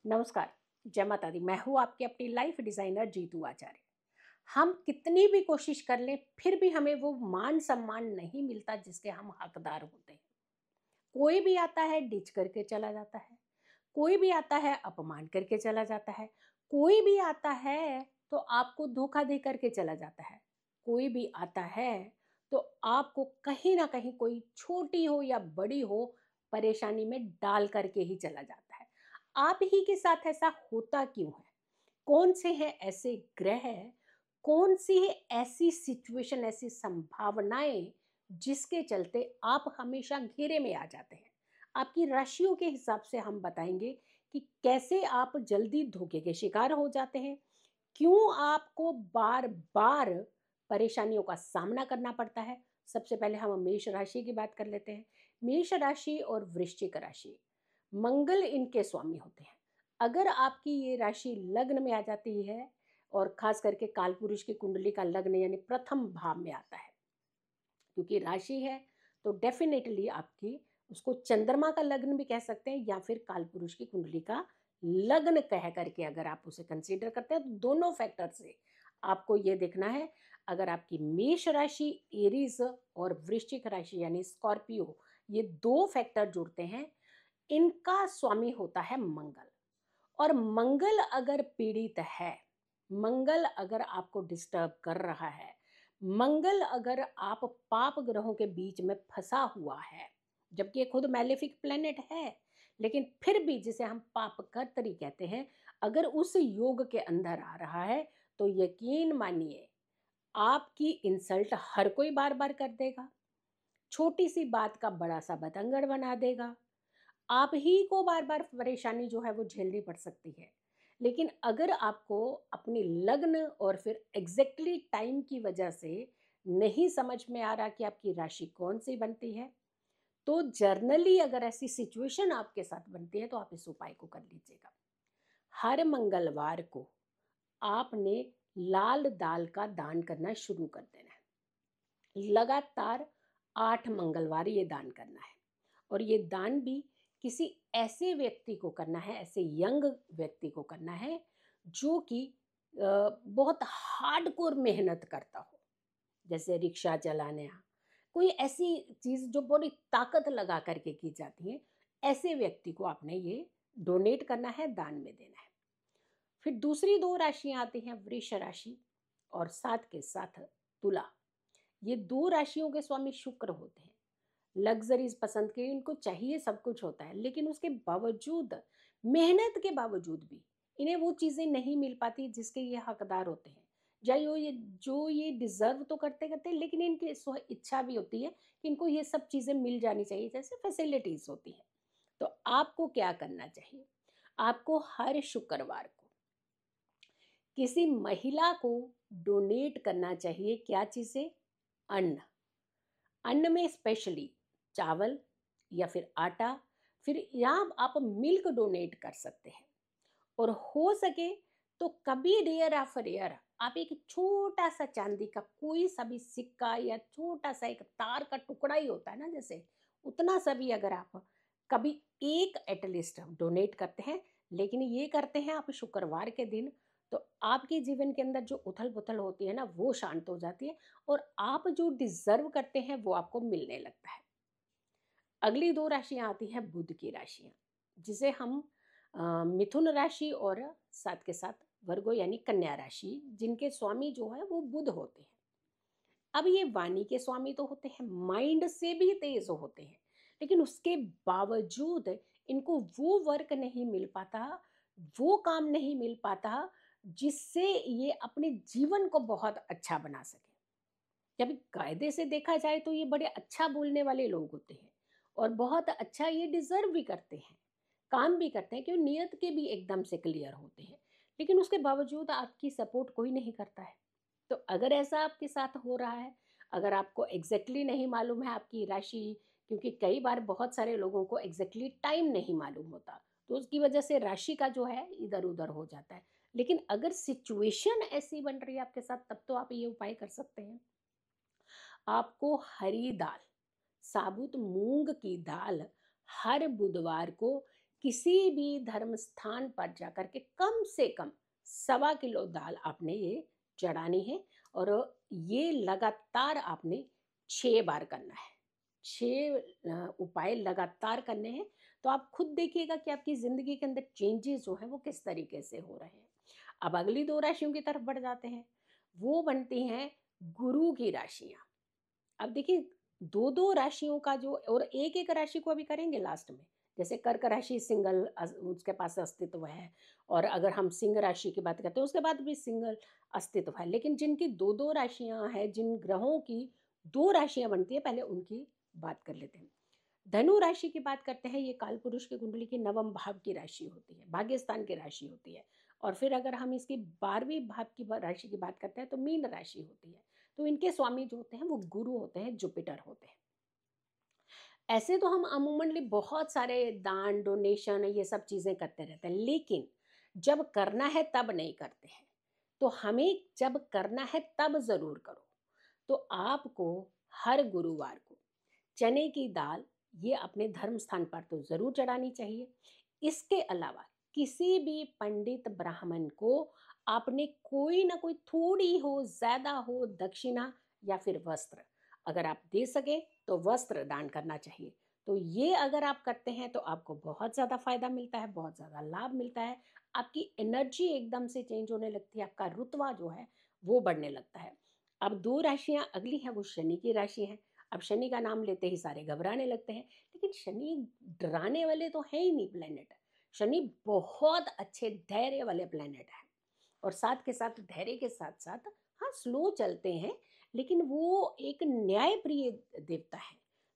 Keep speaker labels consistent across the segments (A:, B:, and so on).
A: नमस्कार। जय माता दी। मैं हूँ आपकी अपनी लाइफ डिजाइनर जीतू आचार्य। हम कितनी भी कोशिश कर लें फिर भी हमें वो मान सम्मान नहीं मिलता जिसके हम हकदार होते हैं। कोई भी आता है डिच करके चला जाता है, कोई भी आता है अपमान करके चला जाता है, कोई भी आता है तो आपको धोखा दे करके चला जाता है, कोई भी आता है तो आपको कहीं ना कहीं कोई छोटी हो या बड़ी हो परेशानी में डाल करके ही चला जाता है। आप ही के साथ ऐसा होता क्यों है? कौन से हैं ऐसे ग्रह, कौन सी है ऐसी सिचुएशन, ऐसी संभावनाएं जिसके चलते आप हमेशा घेरे में आ जाते हैं? आपकी राशियों के हिसाब से हम बताएंगे कि कैसे आप जल्दी धोखे के शिकार हो जाते हैं, क्यों आपको बार बार परेशानियों का सामना करना पड़ता है। सबसे पहले हम मेष राशि की बात कर लेते हैं। मेष राशि और वृश्चिक राशि, मंगल इनके स्वामी होते हैं। अगर आपकी ये राशि लग्न में आ जाती है और खास करके कालपुरुष की कुंडली का लग्न यानी प्रथम भाव में आता है, क्योंकि राशि है तो डेफिनेटली आपकी उसको चंद्रमा का लग्न भी कह सकते हैं या फिर कालपुरुष की कुंडली का लग्न कह करके अगर आप उसे कंसीडर करते हैं तो दोनों फैक्टर से आपको ये देखना है। अगर आपकी मेष राशि एरीज और वृश्चिक राशि यानी स्कॉर्पियो, ये दो फैक्टर जुड़ते हैं, इनका स्वामी होता है मंगल। और मंगल अगर पीड़ित है, मंगल अगर आपको डिस्टर्ब कर रहा है, मंगल अगर आप पाप ग्रहों के बीच में फंसा हुआ है, जबकि ये खुद मैलेफिक प्लेनेट है लेकिन फिर भी जिसे हम पाप कर्तरी कहते हैं, अगर उस योग के अंदर आ रहा है तो यकीन मानिए आपकी इंसल्ट हर कोई बार बार कर देगा, छोटी सी बात का बड़ा सा बतंगड़ बना देगा, आप ही को बार बार परेशानी जो है वो झेलनी पड़ सकती है। लेकिन अगर आपको अपनी लग्न और फिर एग्जैक्टली टाइम की वजह से नहीं समझ में आ रहा कि आपकी राशि कौन सी बनती है, तो जर्नली अगर ऐसी सिचुएशन आपके साथ बनती है तो आप इस उपाय को कर लीजिएगा। हर मंगलवार को आपने लाल दाल का दान करना शुरू कर देना है। लगातार 8 मंगलवार ये दान करना है। और ये दान भी किसी ऐसे व्यक्ति को करना है, ऐसे यंग व्यक्ति को करना है जो कि बहुत हार्डकोर मेहनत करता हो, जैसे रिक्शा चलाने, कोई ऐसी चीज जो बड़ी ताकत लगा करके की जाती है, ऐसे व्यक्ति को आपने ये डोनेट करना है, दान में देना है। फिर दूसरी दो राशियां आती हैं, वृष राशि और साथ के साथ तुला। ये दो राशियों के स्वामी शुक्र होते हैं। लग्जरीज पसंद के इनको चाहिए, सब कुछ होता है, लेकिन उसके बावजूद, मेहनत के बावजूद भी इन्हें वो चीज़ें नहीं मिल पाती जिसके ये हकदार होते हैं। जो ये डिजर्व तो करते करते, लेकिन इनकी स्व इच्छा भी होती है कि इनको ये सब चीज़ें मिल जानी चाहिए, जैसे फैसिलिटीज होती हैं। तो आपको क्या करना चाहिए? आपको हर शुक्रवार को किसी महिला को डोनेट करना चाहिए। क्या चीज़ें? अन्न। अन्न में स्पेशली चावल या फिर आटा, फिर या आप मिल्क डोनेट कर सकते हैं। और हो सके तो कभी रेयर ऑफ रेयर आप एक छोटा सा चांदी का कोई सा भी सिक्का या छोटा सा एक तार का टुकड़ा ही होता है ना, जैसे उतना सा भी अगर आप कभी एक एटलीस्ट डोनेट करते हैं, लेकिन ये करते हैं आप शुक्रवार के दिन, तो आपके जीवन के अंदर जो उथल पुथल होती है ना वो शांत हो जाती है और आप जो डिजर्व करते हैं वो आपको मिलने लगता है। अगली दो राशियां आती हैं बुध की राशियां, जिसे हम मिथुन राशि और साथ के साथ वर्गो यानी कन्या राशि, जिनके स्वामी जो है वो बुध होते हैं। अब ये वाणी के स्वामी तो होते हैं, माइंड से भी तेज होते हैं, लेकिन उसके बावजूद इनको वो वर्क नहीं मिल पाता, वो काम नहीं मिल पाता जिससे ये अपने जीवन को बहुत अच्छा बना सके। जब कायदे से देखा जाए तो ये बड़े अच्छा बोलने वाले लोग होते हैं और बहुत अच्छा ये डिजर्व भी करते हैं, काम भी करते हैं, क्योंकि नियत के भी एकदम से क्लियर होते हैं, लेकिन उसके बावजूद आपकी सपोर्ट कोई नहीं करता है। तो अगर ऐसा आपके साथ हो रहा है, अगर आपको एग्जैक्टली नहीं मालूम है आपकी राशि, क्योंकि कई बार बहुत सारे लोगों को एग्जैक्टली टाइम नहीं मालूम होता, तो उसकी वजह से राशि का जो है इधर उधर हो जाता है। लेकिन अगर सिचुएशन ऐसी बन रही है आपके साथ, तब तो आप ये उपाय कर सकते हैं। आपको हरी दाल, साबुत मूंग की दाल हर बुधवार को किसी भी धर्म स्थान पर जाकर के कम से कम 1.25 किलो दाल आपने ये चढ़ानी है। और ये लगातार आपने 6 बार करना है। 6 उपाय लगातार करने हैं। तो आप खुद देखिएगा कि आपकी ज़िंदगी के अंदर चेंजेस जो हैं वो किस तरीके से हो रहे हैं। अब अगली 2 राशियों की तरफ बढ़ जाते हैं। वो बनती हैं गुरु की राशियाँ। अब देखिए 2-2 राशियों का जो, और एक-एक राशि को अभी करेंगे लास्ट में। जैसे कर्क राशि सिंगल उसके पास अस्तित्व है, और अगर हम सिंह राशि की बात करते हैं उसके बाद भी सिंगल अस्तित्व है। लेकिन जिनकी 2-2 राशियाँ हैं, जिन ग्रहों की 2 राशियाँ बनती हैं, पहले उनकी बात कर लेते हैं। धनु राशि की बात करते हैं, ये काल पुरुष की कुंडली की 9वें भाव की राशि होती है, भाग्यस्थान की राशि होती है। और फिर अगर हम इसकी 12वीं भाव की राशि की बात करते हैं तो मीन राशि होती है। तो इनके स्वामी जो होते हैं वो गुरु होते हैं, जुपिटर होते हैं। ऐसे तो हम अमूमनली बहुत सारे दान, डोनेशन, ये सब चीज़ें करते रहते हैं, लेकिन जब करना है तब नहीं करते हैं। तो हमें जब करना है तब ज़रूर करो। तो आपको हर गुरुवार को चने की दाल ये अपने धर्म स्थान पर तो ज़रूर चढ़ानी चाहिए। इसके अलावा किसी भी पंडित ब्राह्मण को आपने कोई ना कोई, थोड़ी हो ज़्यादा हो, दक्षिणा या फिर वस्त्र, अगर आप दे सके तो वस्त्र दान करना चाहिए। तो ये अगर आप करते हैं तो आपको बहुत ज़्यादा फायदा मिलता है, बहुत ज़्यादा लाभ मिलता है। आपकी एनर्जी एकदम से चेंज होने लगती है, आपका रुतबा जो है वो बढ़ने लगता है। अब 2 राशियां अगली हैं, वो शनि की राशि है। अब शनि का नाम लेते ही सारे घबराने लगते हैं, लेकिन शनि डराने वाले तो है ही नहीं प्लेनेट। शनि बहुत अच्छे धैर्य वाले प्लेनेट है, और साथ के साथ धैर्य के साथ साथ, हाँ स्लो चलते हैं, लेकिन वो एक न्याय प्रिय देवता है।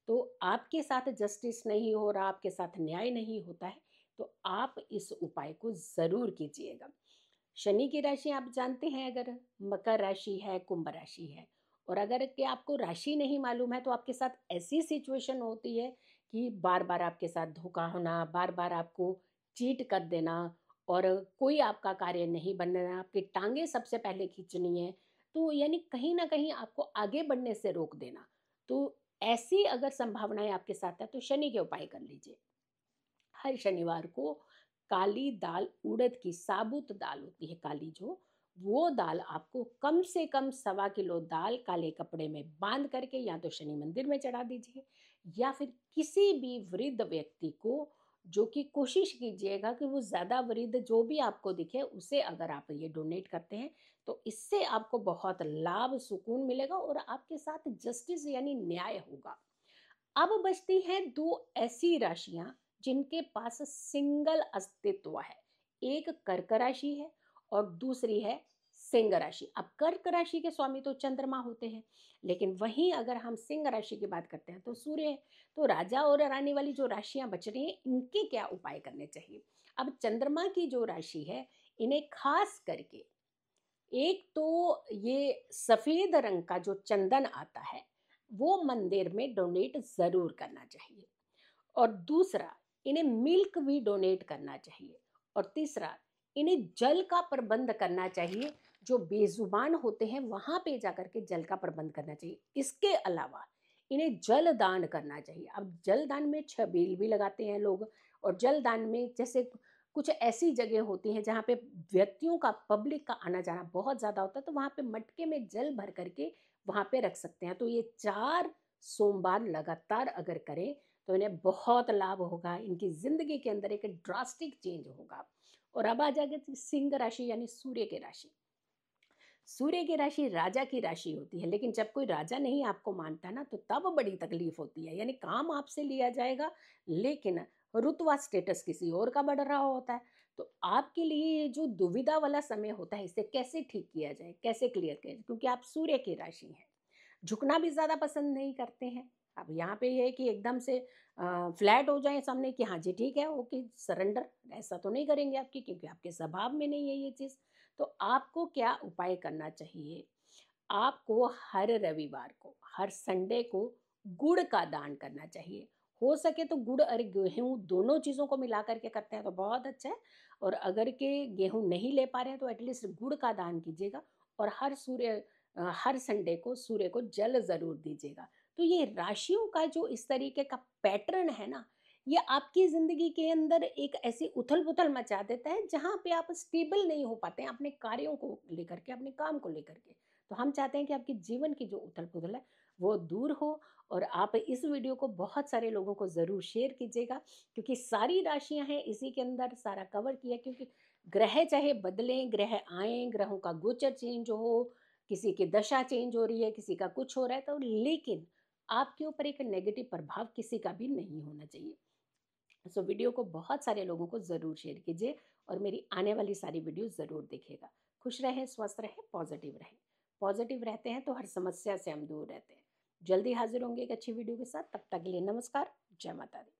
A: तो आपके साथ जस्टिस नहीं हो रहा, आपके साथ न्याय नहीं होता है, तो आप इस उपाय को ज़रूर कीजिएगा। शनि की राशि आप जानते हैं, अगर मकर राशि है, कुंभ राशि है, और अगर कि आपको राशि नहीं मालूम है तो आपके साथ ऐसी सिचुएशन होती है कि बार बार आपके साथ धोखा होना, बार बार आपको चीट कर देना, और कोई आपका कार्य नहीं बनना, आपकी टांगे सबसे पहले खींचनी है, तो यानी कहीं ना कहीं आपको आगे बढ़ने से रोक देना। तो ऐसी अगर संभावनाएं आपके साथ है तो शनि के उपाय कर लीजिए। हर शनिवार को काली दाल, उड़द की साबुत दाल होती है काली जो, वो दाल आपको कम से कम 1.25 किलो दाल काले कपड़े में बांध करके या तो शनि मंदिर में चढ़ा दीजिए, या फिर किसी भी वृद्ध व्यक्ति को, जो कि कोशिश कीजिएगा कि वो ज़्यादा वृद्ध जो भी आपको दिखे उसे अगर आप ये डोनेट करते हैं तो इससे आपको बहुत लाभ, सुकून मिलेगा और आपके साथ जस्टिस यानी न्याय होगा। अब बचती हैं 2 ऐसी राशियां जिनके पास सिंगल अस्तित्व है। एक कर्क राशि है और दूसरी है सिंह राशि। अब कर्क राशि के स्वामी तो चंद्रमा होते हैं, लेकिन वहीं अगर हम सिंह राशि की बात करते हैं तो सूर्य है। तो राजा और रानी वाली जो राशियां बच रही हैं, इनके क्या उपाय करने चाहिए? अब चंद्रमा की जो राशि है, इन्हें खास करके, एक तो ये सफेद रंग का जो चंदन आता है वो मंदिर में डोनेट जरूर करना चाहिए, और दूसरा इन्हें मिल्क भी डोनेट करना चाहिए, और तीसरा इन्हें जल का प्रबंध करना चाहिए। जो बेजुबान होते हैं वहां पे जाकर के जल का प्रबंध करना चाहिए। इसके अलावा इन्हें जल दान करना चाहिए। अब जल दान में छबील भी लगाते हैं लोग, और जल दान में जैसे कुछ ऐसी जगह होती हैं जहाँ पे व्यक्तियों का, पब्लिक का आना जाना बहुत ज़्यादा होता है, तो वहाँ पे मटके में जल भर करके वहाँ पे रख सकते हैं। तो ये 4 सोमवार लगातार अगर करें तो इन्हें बहुत लाभ होगा, इनकी ज़िंदगी के अंदर एक ड्रास्टिक चेंज होगा। और अब आ जाएगी सिंह राशि यानी सूर्य की राशि। सूर्य की राशि राजा की राशि होती है, लेकिन जब कोई राजा नहीं आपको मानता ना, तो तब बड़ी तकलीफ होती है। यानी काम आपसे लिया जाएगा, लेकिन रुतबा स्टेटस किसी और का बढ़ रहा होता है। तो आपके लिए ये जो दुविधा वाला समय होता है, इसे कैसे ठीक किया जाए, कैसे क्लियर किया जाए, क्योंकि आप सूर्य की राशि हैं। झुकना भी ज़्यादा पसंद नहीं करते हैं। अब यहाँ पे ये है कि एकदम से फ्लैट हो जाए सामने कि हाँ जी ठीक है, ओके सरेंडर, ऐसा तो नहीं करेंगे आपकी, क्योंकि आपके स्वभाव में नहीं है ये चीज़। तो आपको क्या उपाय करना चाहिए? आपको हर रविवार को, हर संडे को गुड़ का दान करना चाहिए। हो सके तो गुड़ और गेहूँ दोनों चीज़ों को मिला करके करते हैं तो बहुत अच्छा है, और अगर के गेहूँ नहीं ले पा रहे हैं तो एटलीस्ट गुड़ का दान कीजिएगा। और हर संडे को सूर्य को जल ज़रूर दीजिएगा। तो ये राशियों का जो इस तरीके का पैटर्न है ना, ये आपकी ज़िंदगी के अंदर एक ऐसी उथल-पुथल मचा देता है जहाँ पे आप स्टेबल नहीं हो पाते हैं अपने कार्यों को लेकर के, अपने काम को लेकर के। तो हम चाहते हैं कि आपके जीवन की जो उथल-पुथल है वो दूर हो, और आप इस वीडियो को बहुत सारे लोगों को ज़रूर शेयर कीजिएगा, क्योंकि सारी राशियाँ हैं इसी के अंदर सारा कवर किया। क्योंकि ग्रह चाहे बदलें, ग्रह आएँ, ग्रहों का गोचर चेंज हो, किसी की दशा चेंज हो रही है, किसी का कुछ हो रहा है, तो लेकिन आपके ऊपर एक नेगेटिव प्रभाव किसी का भी नहीं होना चाहिए। सो वीडियो को बहुत सारे लोगों को ज़रूर शेयर कीजिए, और मेरी आने वाली सारी वीडियो ज़रूर देखिएगा। खुश रहें, स्वस्थ रहें, पॉजिटिव रहें। पॉजिटिव रहते हैं तो हर समस्या से हम दूर रहते हैं। जल्दी हाजिर होंगे एक अच्छी वीडियो के साथ। तब तक के लिए नमस्कार। जय माता दी।